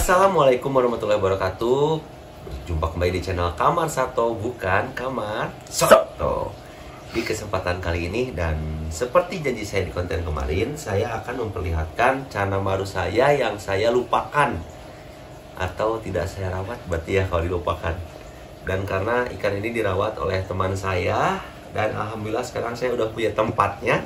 Assalamualaikum warahmatullahi wabarakatuh. Jumpa kembali di channel Kamar Sato, bukan Kamar Soto. Di kesempatan kali ini dan seperti janji saya di konten kemarin, saya akan memperlihatkan cana maru saya yang saya lupakan atau tidak saya rawat, berarti ya kalau dilupakan. Dan karena ikan ini dirawat oleh teman saya dan alhamdulillah sekarang saya udah punya tempatnya.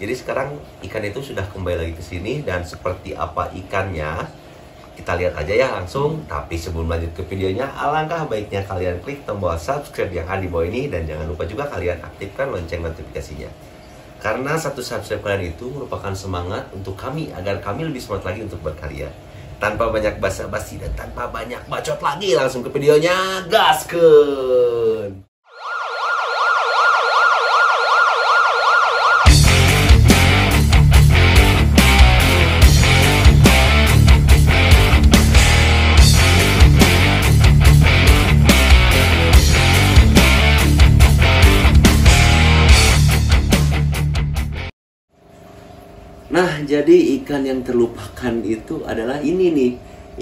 Jadi sekarang ikan itu sudah kembali lagi ke sini dan seperti apa ikannya kita lihat aja ya langsung. Tapi sebelum lanjut ke videonya, alangkah baiknya kalian klik tombol subscribe yang ada di bawah ini dan jangan lupa juga kalian aktifkan lonceng notifikasinya. Karena satu subscribe kalian itu merupakan semangat untuk kami agar kami lebih semangat lagi untuk berkarya. Tanpa banyak basa-basi dan tanpa banyak bacot lagi, langsung ke videonya, gaskeun! Nah, jadi ikan yang terlupakan itu adalah ini nih.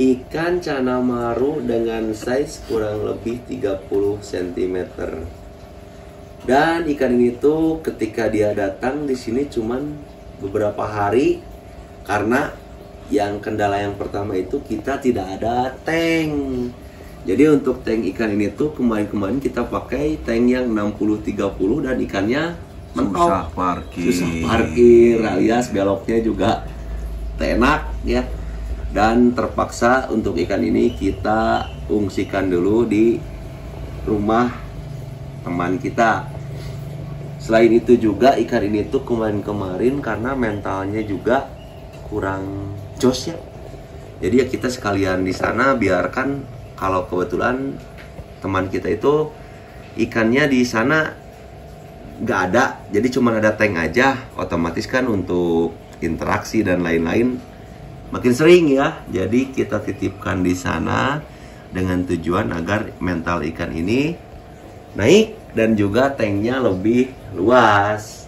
Ikan cana maru dengan size kurang lebih 30 cm. Dan ikan ini tuh ketika dia datang di sini cuman beberapa hari karena yang kendala yang pertama itu kita tidak ada tank. Jadi untuk tank ikan ini tuh kemarin-kemarin kita pakai tank yang 60-30 dan ikannya susah parkir alias beloknya juga enak ya. Dan terpaksa untuk ikan ini kita ungsikan dulu di rumah teman kita. Selain itu juga ikan ini tuh kemarin-kemarin karena mentalnya juga kurang jos ya. Jadi ya kita sekalian di sana biarkan kalau kebetulan teman kita itu ikannya di sana nggak ada, jadi cuma ada tank aja, otomatis kan untuk interaksi dan lain-lain makin sering ya. Jadi kita titipkan di sana dengan tujuan agar mental ikan ini naik dan juga tanknya lebih luas.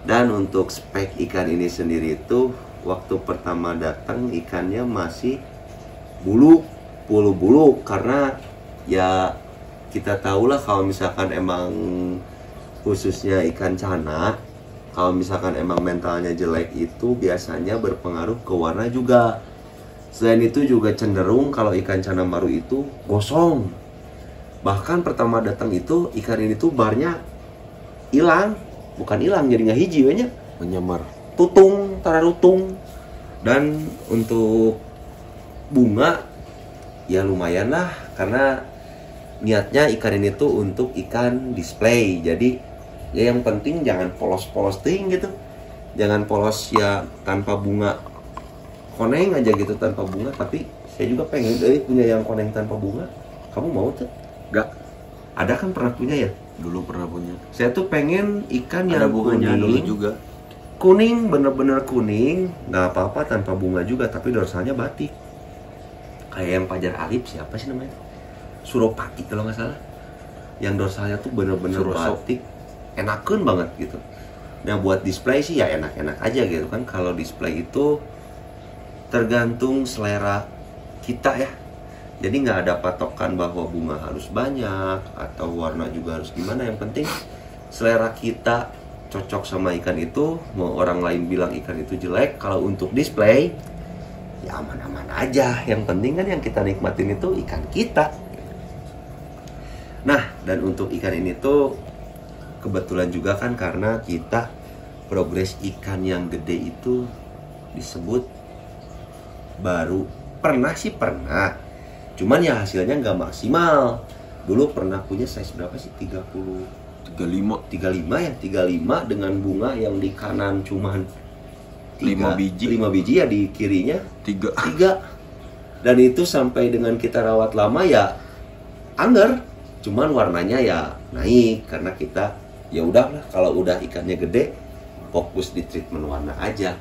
Dan untuk spek ikan ini sendiri itu waktu pertama datang ikannya masih bulu karena ya kita tahulah kalau misalkan emang khususnya ikan cana, kalau misalkan emang mentalnya jelek itu biasanya berpengaruh ke warna juga. Selain itu juga cenderung kalau ikan cana maru itu gosong. Bahkan pertama datang itu ikan ini tuh barnya hilang, bukan hilang jadi nggak hiji banyak, menyamar, tutung, tararutung. Dan untuk bunga ya lumayan lah karena niatnya ikan ini tuh untuk ikan display. Jadi ya yang penting jangan polos-polos ting gitu. Jangan polos ya tanpa bunga. Koneng aja gitu tanpa bunga. Tapi saya juga pengen punya yang koneng tanpa bunga. Kamu mau tuh? Gak? Ada kan pernah punya ya? dulu pernah punya. Saya tuh pengen ikan Ada yang bunganya kuning, dulu juga. kuning, bener-bener kuning. Gak apa-apa tanpa bunga juga, tapi dorsalnya batik. Kayak yang Pajar Alip, siapa sih namanya? Suropati kalau nggak salah. Yang dorsalnya tuh bener-bener batik, enakeun banget gitu. Nah buat display sih ya enak-enak aja gitu kan. Kalau display itu tergantung selera kita ya. Jadi nggak ada patokan bahwa bunga harus banyak atau warna juga harus gimana. Yang penting selera kita cocok sama ikan itu. Mau orang lain bilang ikan itu jelek, kalau untuk display ya aman-aman aja. Yang penting kan yang kita nikmatin itu ikan kita. Nah, dan untuk ikan ini tuh kebetulan juga kan karena kita progres ikan yang gede itu disebut baru. Pernah sih pernah, cuman ya hasilnya nggak maksimal. Dulu pernah punya size berapa sih? 35 ya, 35 dengan bunga yang di kanan cuman 5 biji. 5 biji ya, di kirinya 3. Dan itu sampai dengan kita rawat lama ya angger. Cuman warnanya ya naik karena kita ya udahlah kalau udah ikannya gede fokus di treatment warna aja.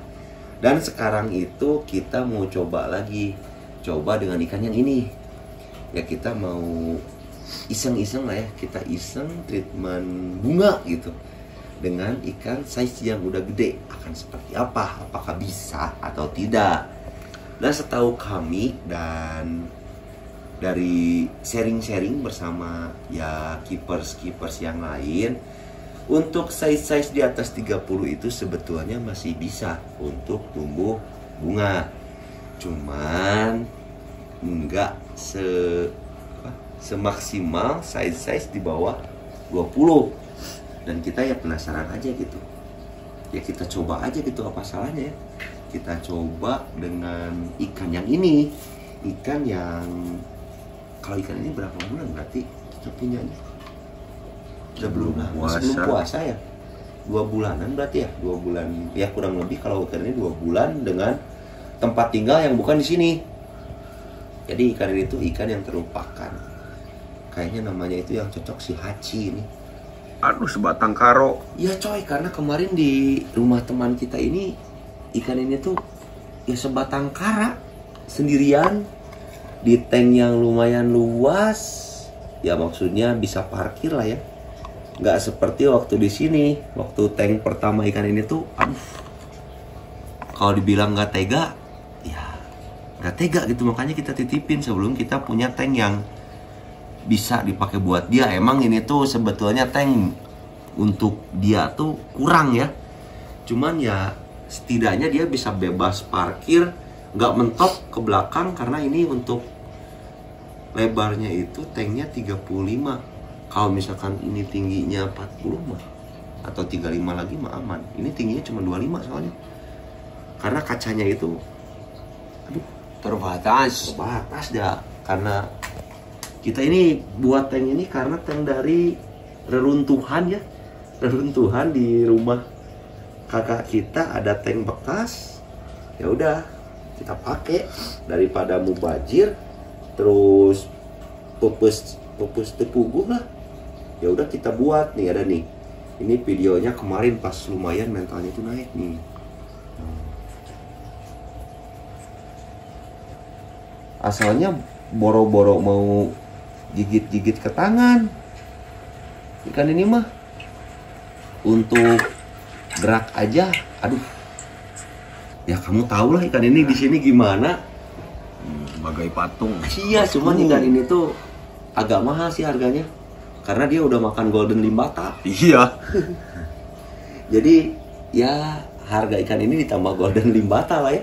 Dan sekarang itu kita mau coba lagi, coba dengan ikan yang ini. Ya kita mau iseng-iseng lah ya, kita iseng treatment bunga gitu dengan ikan size yang udah gede. Akan seperti apa? Apakah bisa atau tidak? Nah, setahu kami dan dari sharing-sharing bersama ya keepers yang lain, untuk size-size di atas 30 itu sebetulnya masih bisa untuk tumbuh bunga. Cuman enggak semaksimal size-size di bawah 20. Dan kita ya penasaran aja gitu. Ya kita coba aja gitu, apa salahnya ya. Kita coba dengan ikan yang ini. Ikan yang, kalau ikan ini berapa bulan berarti kita punyanya? Sebelum puasa ya. 2 bulanan berarti ya. 2 bulan ya kurang lebih, kalau ikan ini 2 bulan dengan tempat tinggal yang bukan di sini. Jadi ikan ini tuh ikan yang terlupakan. Kayaknya namanya itu yang cocok si Hachi ini. Aduh, sebatang karo. Ya coy, karena kemarin di rumah teman kita ini ikan ini tuh ya sebatang kara sendirian di tank yang lumayan luas. Ya maksudnya bisa parkir lah ya. Nggak seperti waktu di sini, waktu tank pertama ikan ini tuh, aduh, kalau dibilang nggak tega, ya nggak tega gitu. Makanya kita titipin sebelum kita punya tank yang bisa dipakai buat dia. Emang ini tuh sebetulnya tank untuk dia tuh kurang ya. Cuman ya setidaknya dia bisa bebas parkir, nggak mentok ke belakang, karena ini untuk lebarnya itu tanknya 35. Kalau misalkan ini tingginya 40 mah, atau 35 lagi mah aman. Ini tingginya cuma 25 soalnya. Karena kacanya itu aduh, terbatas ya. Karena kita ini buat tank ini karena tank dari reruntuhan ya. Reruntuhan di rumah kakak kita ada tank bekas. Ya udah, kita pakai daripada mubazir terus pupus tepuguh lah. Ya udah kita buat nih, ada nih. Ini videonya kemarin pas lumayan mentalnya itu naik nih. Asalnya boro-boro mau gigit-gigit ke tangan. Ikan ini mah untuk gerak aja, aduh. Ya kamu tahu lah ikan ini di sini gimana. Bagai patung. Iya, cuman ikan ini tuh agak mahal sih harganya. Karena dia udah makan golden limbata. Iya. Jadi ya harga ikan ini ditambah golden limbata lah ya.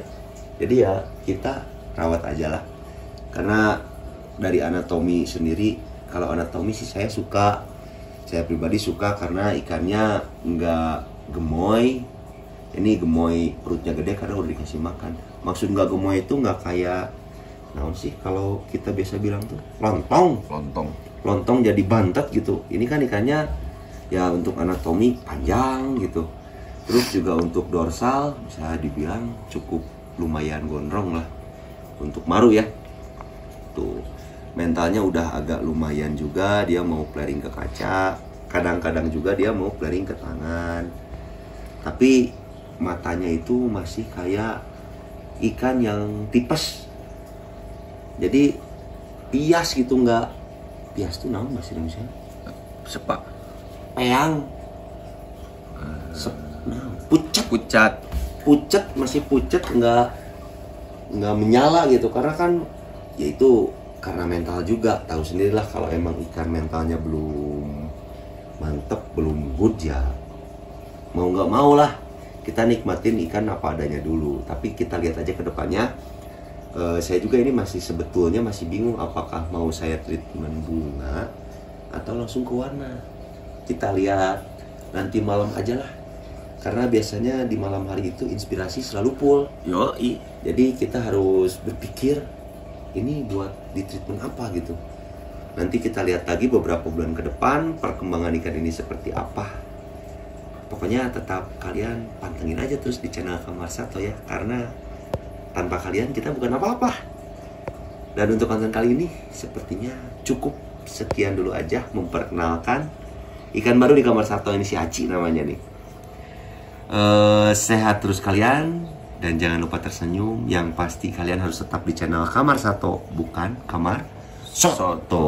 Jadi ya kita rawat aja lah. Karena dari anatomi sendiri, kalau anatomi sih saya suka. Saya pribadi suka karena ikannya nggak gemoy. Ini gemoy perutnya gede karena udah dikasih makan. Maksud nggak gemoy itu nggak kayak naon sih kalau kita biasa bilang tuh lontong jadi bantet gitu. Ini kan ikannya ya untuk anatomi panjang gitu. Terus juga untuk dorsal bisa dibilang cukup lumayan gondrong lah untuk maru ya. Tuh mentalnya udah agak lumayan juga, dia mau flaring ke kaca, kadang-kadang juga dia mau flaring ke tangan. Tapi matanya itu masih kayak ikan yang tipes. Jadi pias gitu, nggak pias tuh naon bahasa Indonesia? Sepak. Peang. Pucet, masih pucet, nggak menyala gitu. Karena kan ya itu karena mental juga. Tahu sendirilah kalau emang ikan mentalnya belum mantep, belum good ya mau nggak mau lah kita nikmatin ikan apa adanya dulu. Tapi kita lihat aja ke depannya. Saya juga ini sebetulnya masih bingung apakah mau saya treatment bunga atau langsung ke warna. Kita lihat nanti malam aja lah. Karena biasanya di malam hari itu inspirasi selalu full. Yoi. Jadi kita harus berpikir ini buat di treatment apa gitu. Nanti kita lihat lagi beberapa bulan ke depan perkembangan ikan ini seperti apa. Pokoknya tetap kalian pantengin aja terus di channel Kamar Sato ya. Karena tanpa kalian kita bukan apa-apa. Dan untuk konten kali ini sepertinya cukup sekian dulu aja memperkenalkan ikan baru di Kamar Sato ini, si Hachi namanya nih. Sehat terus kalian dan jangan lupa tersenyum. Yang pasti kalian harus tetap di channel Kamar Sato, bukan Kamar Soto.